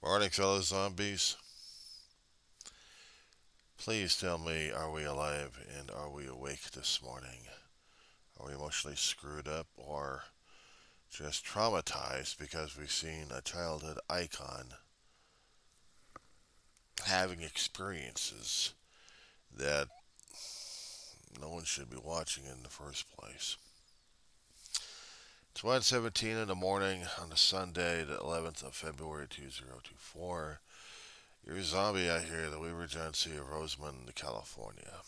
Morning, fellow zombies. Please tell me, are we alive and are we awake this morning? Are we emotionally screwed up or just traumatized because we've seen a childhood icon having experiences that no one should be watching in the first place? It's 1:17 in the morning on a Sunday, the 11th of February 2024. You're a zombie out here, the Weaver John C. of Rosemond, California.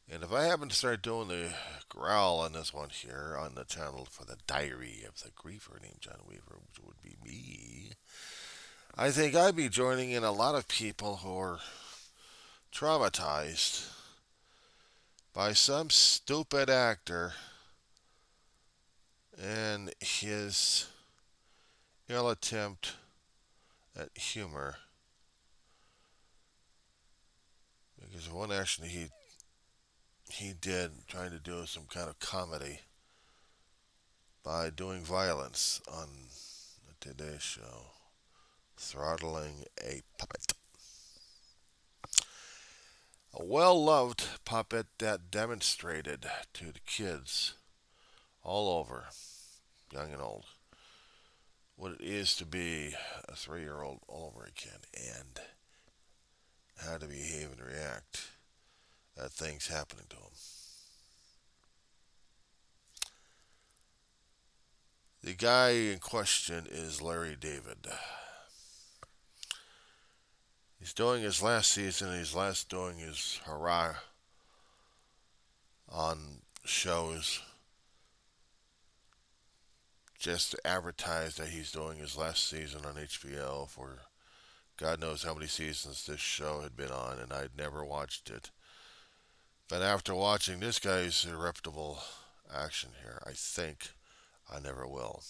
And if I happen to start doing the growl on this one here on the channel for the diary of the griefer named John Weaver, which would be me, I think I'd be joining in a lot of people who are traumatized by some stupid actor and his ill attempt at humor. Because one action he did trying to do some kind of comedy by doing violence on the Today Show, throttling a puppet. A well loved puppet that demonstrated to the kids all over, young and old, what it is to be a 3-year old all over again and how to behave and react at things happening to them. The guy in question is Larry David. He's doing his last season, he's last doing his hurrah on shows just to advertise that he's doing his last season on HBO for God knows how many seasons this show had been on, and I'd never watched it. But after watching this guy's irreputable action here, I think I never will.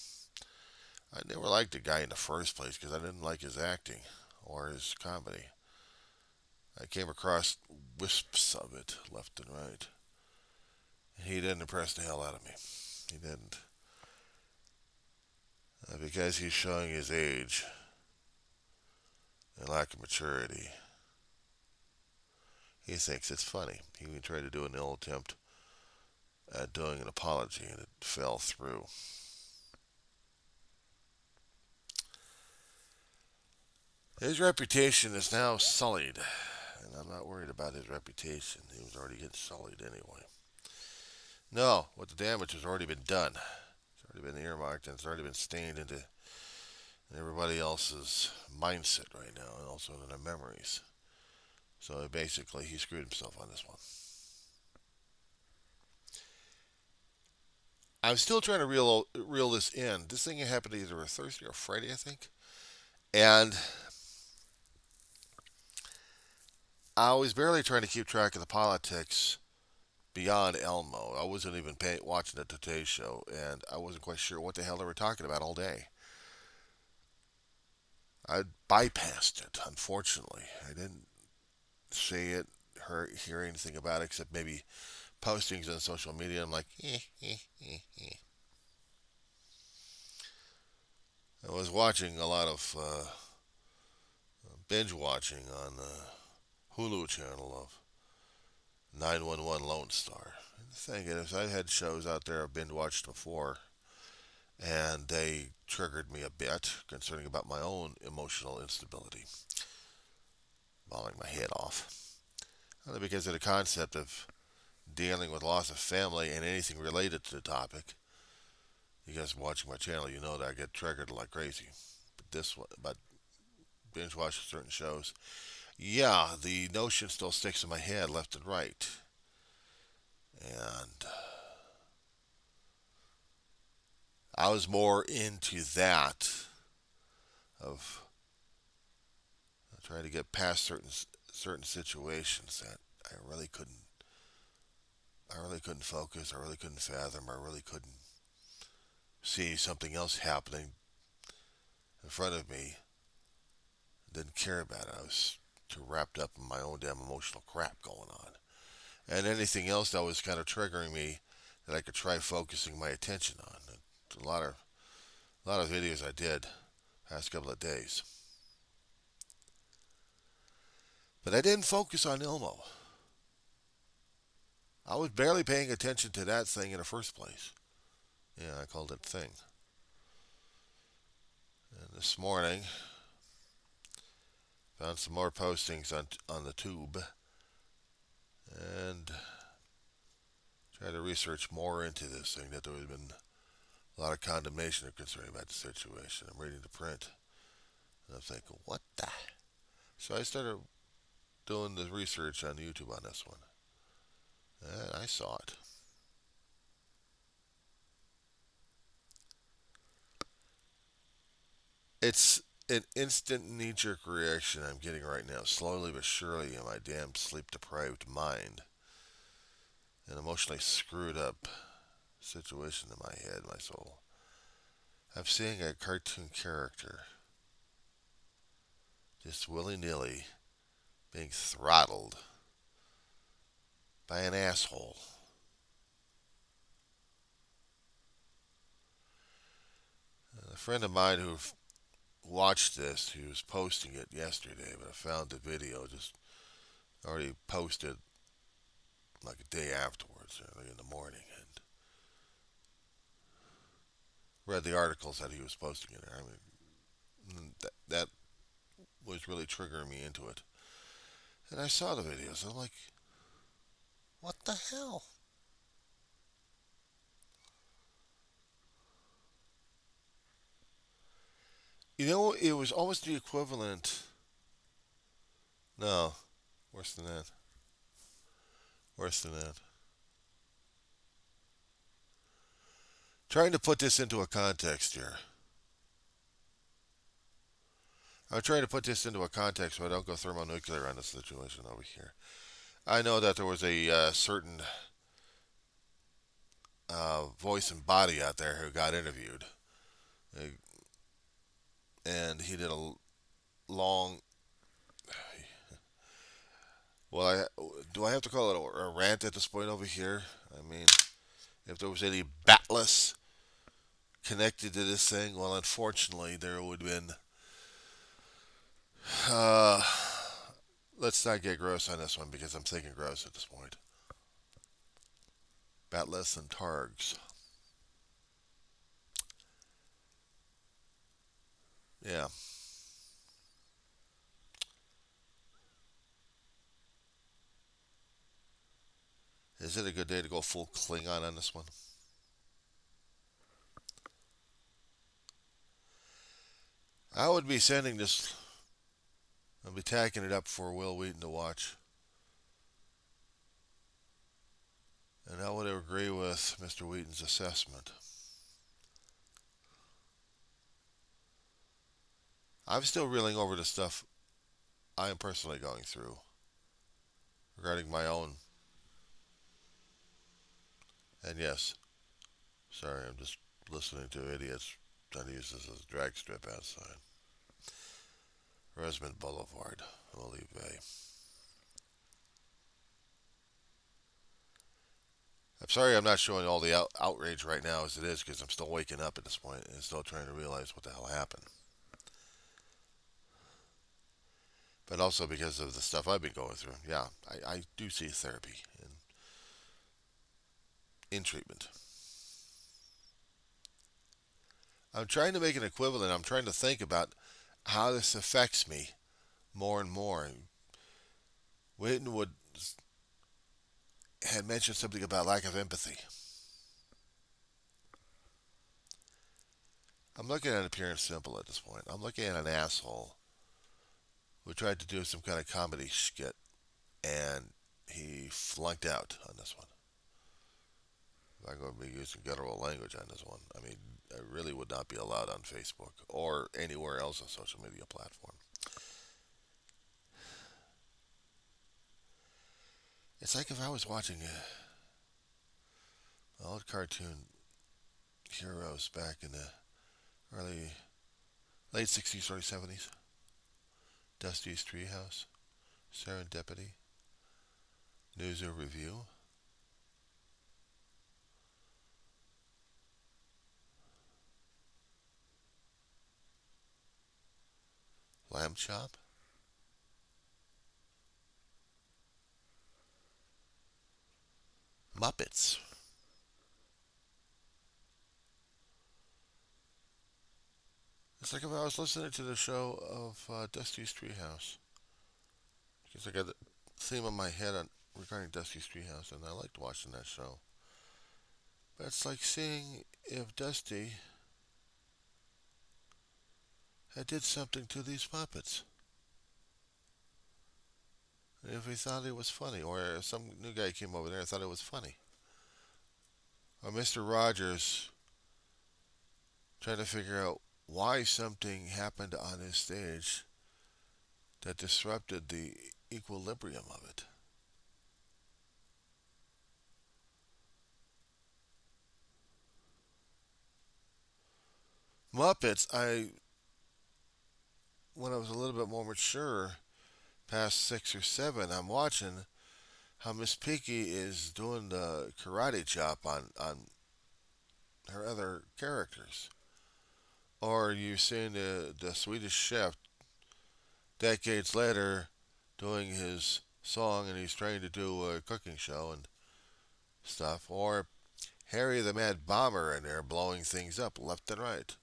I never liked the guy in the first place because I didn't like his acting or his comedy. I came across wisps of it left and right. He didn't impress the hell out of me. He didn't. Because he's showing his age and lack of maturity. He thinks it's funny. He even tried to do an ill attempt at doing an apology and it fell through. His reputation is now sullied, and I'm not worried about his reputation. He was already getting sullied anyway. No, what the damage has already been done. It's already been earmarked and it's already been stained into everybody else's mindset right now and also in their memories. So basically, he screwed himself on this one. I'm still trying to reel this in. This thing happened either a Thursday or Friday, I think. And I was barely trying to keep track of the politics beyond Elmo. I wasn't even watching the Today Show, and I wasn't quite sure what the hell they were talking about all day. I bypassed it, unfortunately. I didn't see it, hear anything about it, except maybe postings on social media. I'm like, I was watching a lot of binge watching on the Hulu channel of 911 Lone Star. And the thing is, I had shows out there I've binge watched before, and they triggered me a bit concerning about my own emotional instability, bawling my head off. Only because of the concept of dealing with loss of family and anything related to the topic. You guys watching my channel, you know that I get triggered like crazy. But this one, but binge watching certain shows, yeah, the notion still sticks in my head left and right. And I was more into that of trying to get past certain situations that I really couldn't focus, I really couldn't fathom, I really couldn't see something else happening in front of me. Didn't care about it. I was too wrapped up in my own damn emotional crap going on. And anything else that was kind of triggering me that I could try focusing my attention on. A lot of videos I did past couple of days. But I didn't focus on Elmo. I was barely paying attention to that thing in the first place. Yeah, I called it thing. And this morning, found some more postings on the tube and tried to research more into this thing. That there had been a lot of condemnation concerning about the situation. I'm reading the print, and I'm thinking, what the? So I started doing the research on YouTube on this one, and I saw it. It's an instant knee-jerk reaction I'm getting right now, slowly but surely, in my damn sleep-deprived mind, an emotionally screwed up situation in my head, my soul. I'm seeing a cartoon character just willy-nilly being throttled by an asshole. A friend of mine who watched this, he was posting it yesterday, but I found the video just already posted like a day afterwards, early in the morning, and read the articles that he was posting in there. I mean, that was really triggering me into it. And I saw the videos, and I'm like, what the hell? You know, it was almost the equivalent. No, worse than that. Worse than that. Trying to put this into a context here. I'm trying to put this into a context so I don't go thermonuclear on this situation over here. I know that there was a certain voice and body out there who got interviewed, uh, and he did a long. Well, do I have to call it a rant at this point over here? I mean, if there was any batless connected to this thing, well, unfortunately, there would have been. Uh, let's not get gross on this one because I'm thinking gross at this point. Batless and Targs. Yeah. Is it a good day to go full Klingon on this one? I would be sending this. I'll be tacking it up for Will Wheaton to watch. And I would agree with Mr. Wheaton's assessment. I'm still reeling over the stuff I am personally going through regarding my own. And yes, sorry, I'm just listening to idiots trying to use this as a drag strip outside. Rosemont Boulevard, Olive Bay. I'm sorry I'm not showing all the outrage right now as it is because I'm still waking up at this point and still trying to realize what the hell happened. But also because of the stuff I've been going through. Yeah, I do see therapy in treatment. I'm trying to make an equivalent. I'm trying to think about how this affects me more and more. Witten would had mentioned something about lack of empathy. I'm looking at it pure and simple at this point. I'm looking at an asshole who tried to do some kind of comedy skit and he flunked out on this one. I'm going to be using guttural language on this one. I mean, I really would not be allowed on Facebook or anywhere else on social media platform. It's like if I was watching old cartoon heroes back in the early, late 60s, early 70s. Dusty's Treehouse, Serendipity, Newser Review. Lamb chop? Muppets. It's like if I was listening to the show of Dusty's Treehouse. Because I got the theme in my head regarding Dusty's Treehouse, and I liked watching that show. But it's like seeing if Dusty had did something to these puppets. And if he thought it was funny, or if some new guy came over there and thought it was funny. Or Mr. Rogers trying to figure out why something happened on his stage that disrupted the equilibrium of it. Muppets, when I was a little bit more mature, past 6 or 7, I'm watching how Miss Piggy is doing the karate chop on her other characters. Or you're seeing the Swedish chef decades later doing his song and he's trying to do a cooking show and stuff. Or Harry the Mad Bomber in there blowing things up left and right.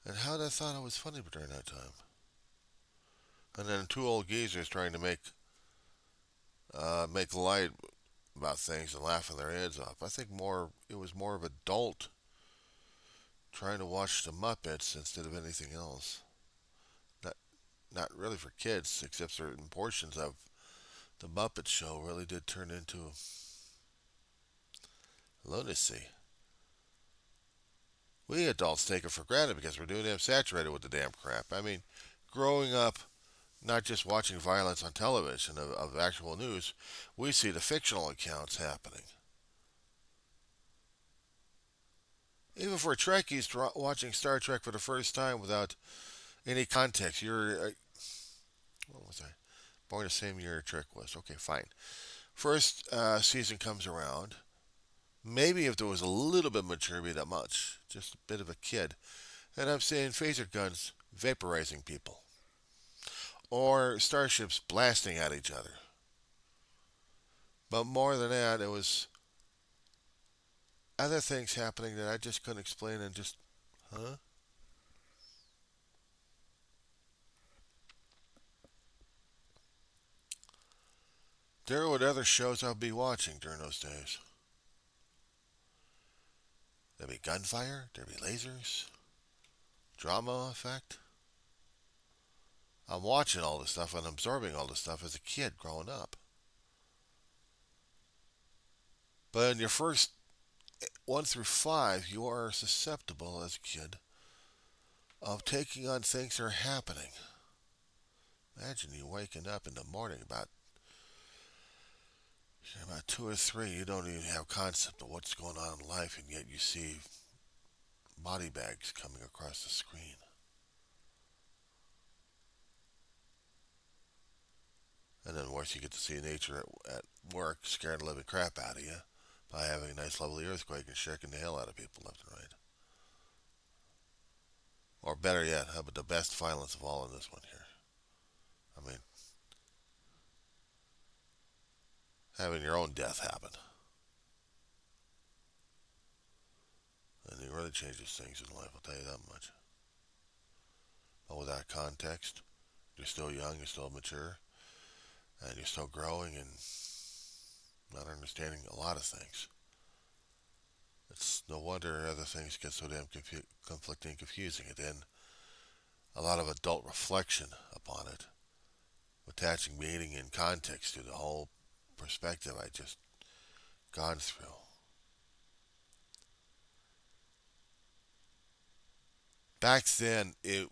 And how'd I thought it was funny during that time? And then two old geezers trying to make light about things and laughing their heads off. I think more it was more of adult trying to watch the Muppets instead of anything else. Not not really for kids, except certain portions of the Muppet Show really did turn into lunacy. We adults take it for granted because we're too damn saturated with the damn crap. I mean, growing up, not just watching violence on television of actual news, we see the fictional accounts happening. Even for Trekkies watching Star Trek for the first time without any context, what was I? Born the same year Trek was. Okay, fine. First season comes around. Maybe if there was a little bit of maturity, that much, just a bit of a kid, and I'm seeing phaser guns vaporizing people, or starships blasting at each other. But more than that, it was other things happening that I just couldn't explain and just, huh? There were other shows I'd be watching during those days. There'd be gunfire, there'd be lasers, drama effect. I'm watching all this stuff and absorbing all this stuff as a kid growing up. But in your first 1 through 5, you are susceptible as a kid of taking on things that are happening. Imagine you waking up in the morning about 2 or 3, you don't even have concept of what's going on in life, and yet you see body bags coming across the screen. And then worse, you get to see nature at work scaring the living crap out of you by having a nice lovely earthquake and shaking the hell out of people left and right. Or better yet, how about the best violence of all in this one here? I mean, having your own death happen. And it really changes things in life, I'll tell you that much. But without context, you're still young, you're still mature, and you're still growing and not understanding a lot of things. It's no wonder other things get so damn conflicting and confusing. And then a lot of adult reflection upon it, attaching meaning and context to the whole perspective I just gone through. Back then, it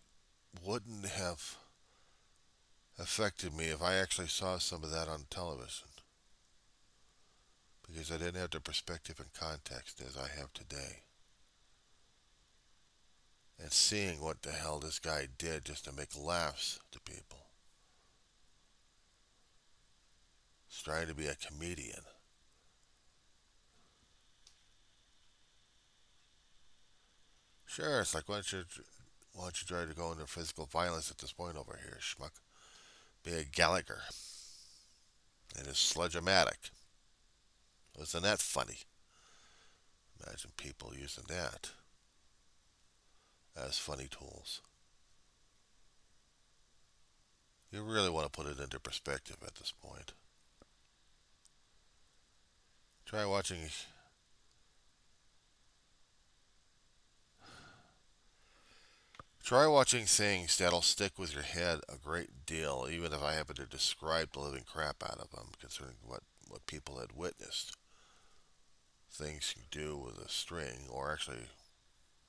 wouldn't have affected me if I actually saw some of that on television because I didn't have the perspective and context as I have today. And seeing what the hell this guy did just to make laughs to people. He's trying to be a comedian. Sure, it's like why don't you try to go into physical violence at this point over here, schmuck? Be a Gallagher. It is sludge-o-matic. Isn't that funny? Imagine people using that as funny tools. You really want to put it into perspective at this point. Try watching Try watching things that'll stick with your head a great deal, even if I happen to describe the living crap out of them, concerning what people had witnessed. Things you do with a string, or actually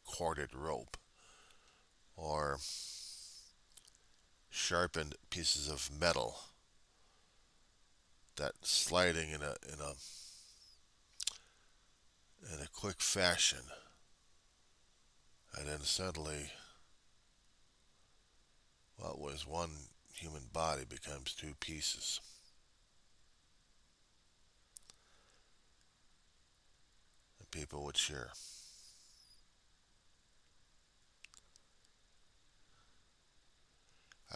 corded rope, or sharpened pieces of metal that sliding in a quick fashion, and then suddenly what was one human body becomes two pieces. And people would cheer.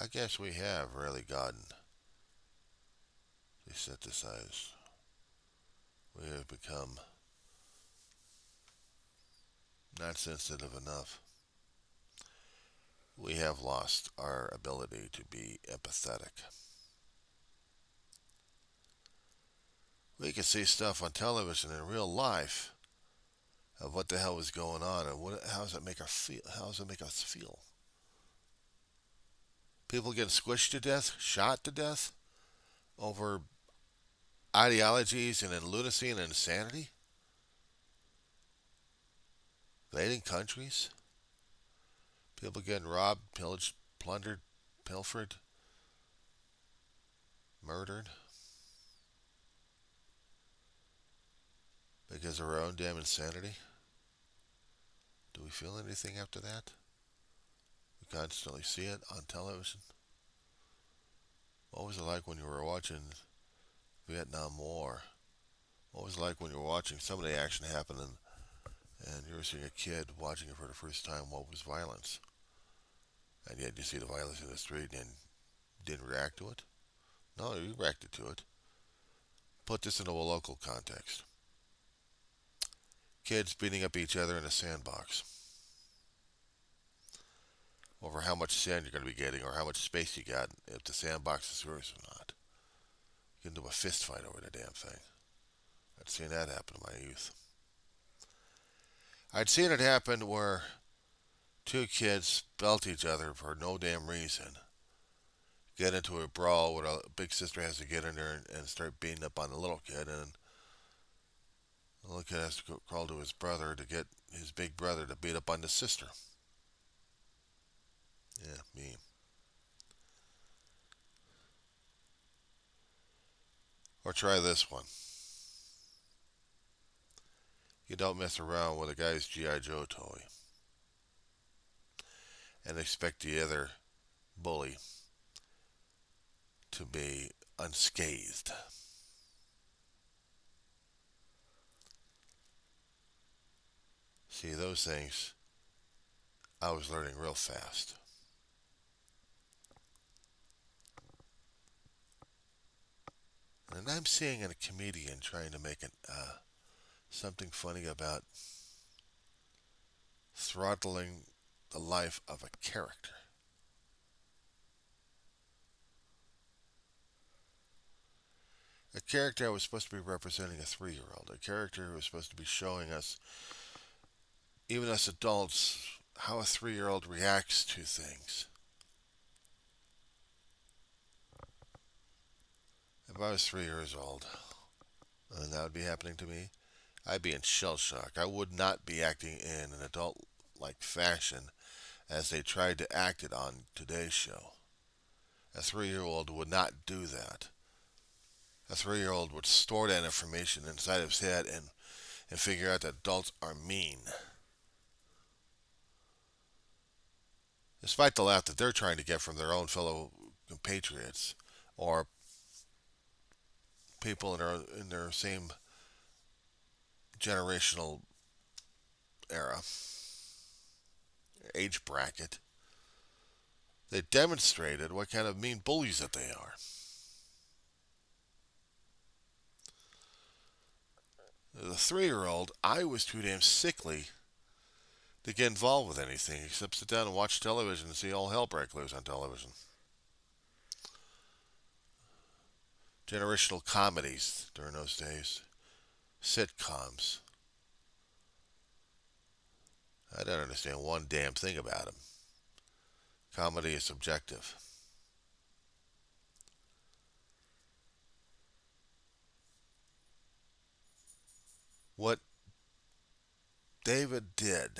I guess we have really gotten desensitized. We have become not sensitive enough. We have lost our ability to be empathetic. We can see stuff on television in real life of what the hell is going on and how does it make us feel? How does it make us feel? People getting squished to death, shot to death over ideologies and in lunacy and insanity, invading countries, people getting robbed, pillaged, plundered, pilfered, murdered because of our own damn insanity. Do we feel anything after that? We constantly see it on television. What was it like when you were watching Vietnam War? What was it like when you were watching some of the action happen and you were seeing a kid watching it for the first time? What was violence? And yet you see the violence in the street and didn't react to it? No, you reacted to it. Put this into a local context. Kids beating up each other in a sandbox over how much sand you're going to be getting or how much space you got, if the sandbox is yours or not. You can do a fist fight over the damn thing. I'd seen that happen in my youth. I'd seen it happen where two kids belt each other for no damn reason, get into a brawl where a big sister has to get in there and start beating up on the little kid, and the little kid has to crawl to his brother to get his big brother to beat up on the sister. Yeah, me. Or try this one. You don't mess around with a guy's G.I. Joe toy and expect the other bully to be unscathed. See, those things I was learning real fast. And I'm seeing a comedian trying to make something funny about throttling the life of a character. A character who was supposed to be representing a 3 year old. A character who was supposed to be showing us, even us adults, how a 3 year old reacts to things. If I was 3 years old and that would be happening to me, I'd be in shell shock. I would not be acting in an adult like fashion as they tried to act it on today's show. A 3 year old would not do that. A 3 year old would store that information inside of his head and figure out that adults are mean. Despite the laugh that they're trying to get from their own fellow compatriots or people in their same generational era. age bracket. They demonstrated what kind of mean bullies that they are. The 3-year-old, I was too damn sickly to get involved with anything except sit down and watch television and see all hell break loose on television. Generational comedies during those days, sitcoms. I don't understand one damn thing about them. Comedy is subjective. What David did,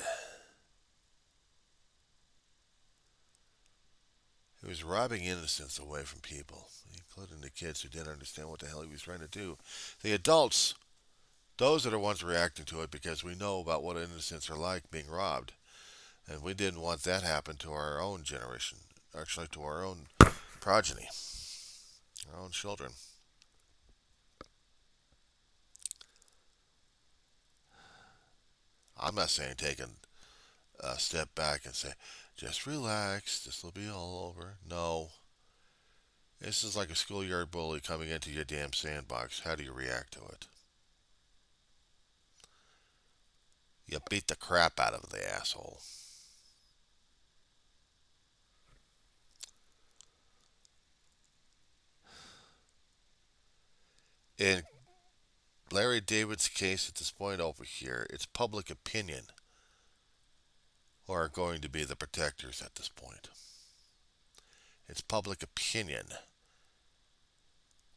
he was robbing innocence away from people, including the kids who didn't understand what the hell he was trying to do. The adults, those are the ones reacting to it because we know about what innocents are like being robbed. And we didn't want that happen to our own generation, actually to our own progeny, our own children. I'm not saying taking a step back and say, just relax, this will be all over. No. This is like a schoolyard bully coming into your damn sandbox. How do you react to it? You beat the crap out of the asshole. In Larry David's case at this point over here, it's public opinion who are going to be the protectors at this point. It's public opinion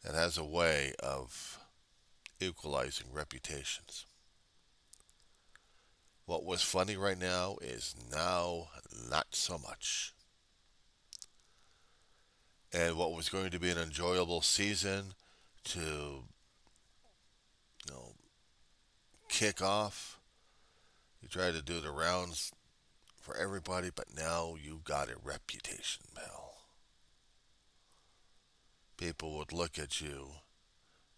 that has a way of equalizing reputations. What was funny right now is now not so much. And what was going to be an enjoyable season to, kick off, you try to do the rounds for everybody, but now you got a reputation, pal. People would look at you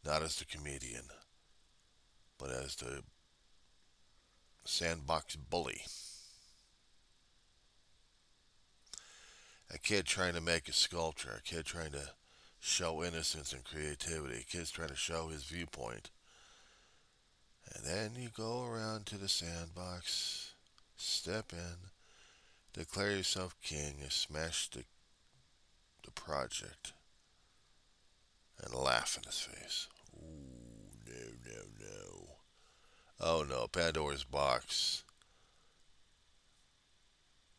not as the comedian, but as the sandbox bully. A kid trying to make a sculpture, a kid trying to show innocence and creativity, a kid's trying to show his viewpoint. And then you go around to the sandbox, step in, declare yourself king, and smash the project, and laugh in his face. Ooh, no, no, no. Oh no, Pandora's box.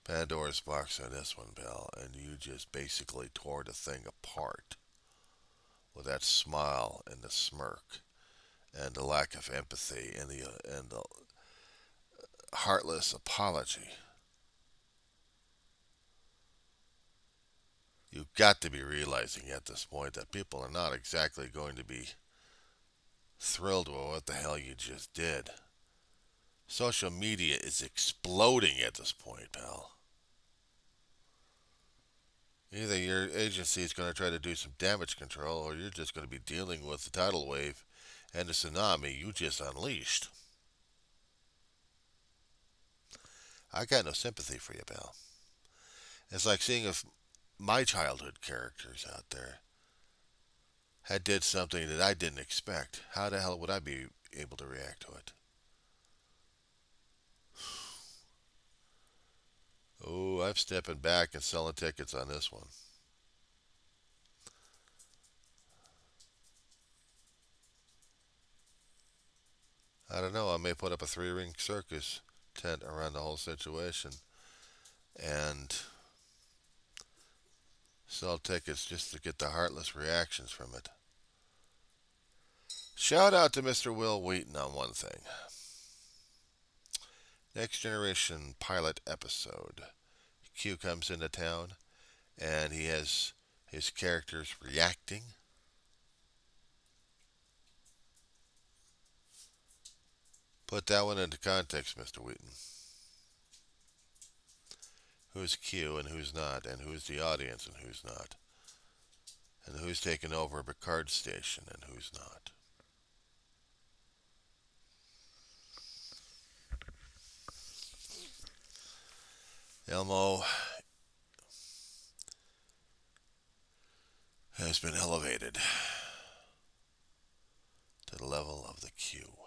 Pandora's box on this one, pal, and you just basically tore the thing apart with that smile and the smirk and the lack of empathy and the heartless apology. You've got to be realizing at this point that people are not exactly going to be thrilled with what the hell you just did. Social media is exploding at this point, pal. Either your agency is going to try to do some damage control, or you're just going to be dealing with the tidal wave and the tsunami you just unleashed. I got no sympathy for you, pal. It's like seeing if my childhood characters out there had did something that I didn't expect. How the hell would I be able to react to it? Oh, I'm stepping back and selling tickets on this one. I don't know. I may put up a 3-ring circus tent around the whole situation and sell tickets just to get the heartless reactions from it. Shout out to Mr. Will Wheaton on one thing. Next Generation pilot episode. Q comes into town and he has his characters reacting. Put that one into context, Mr. Wheaton. Who's Q and who's not, and who's the audience and who's not, and who's taking over a Picard station and who's not. Elmo has been elevated to the level of the Q.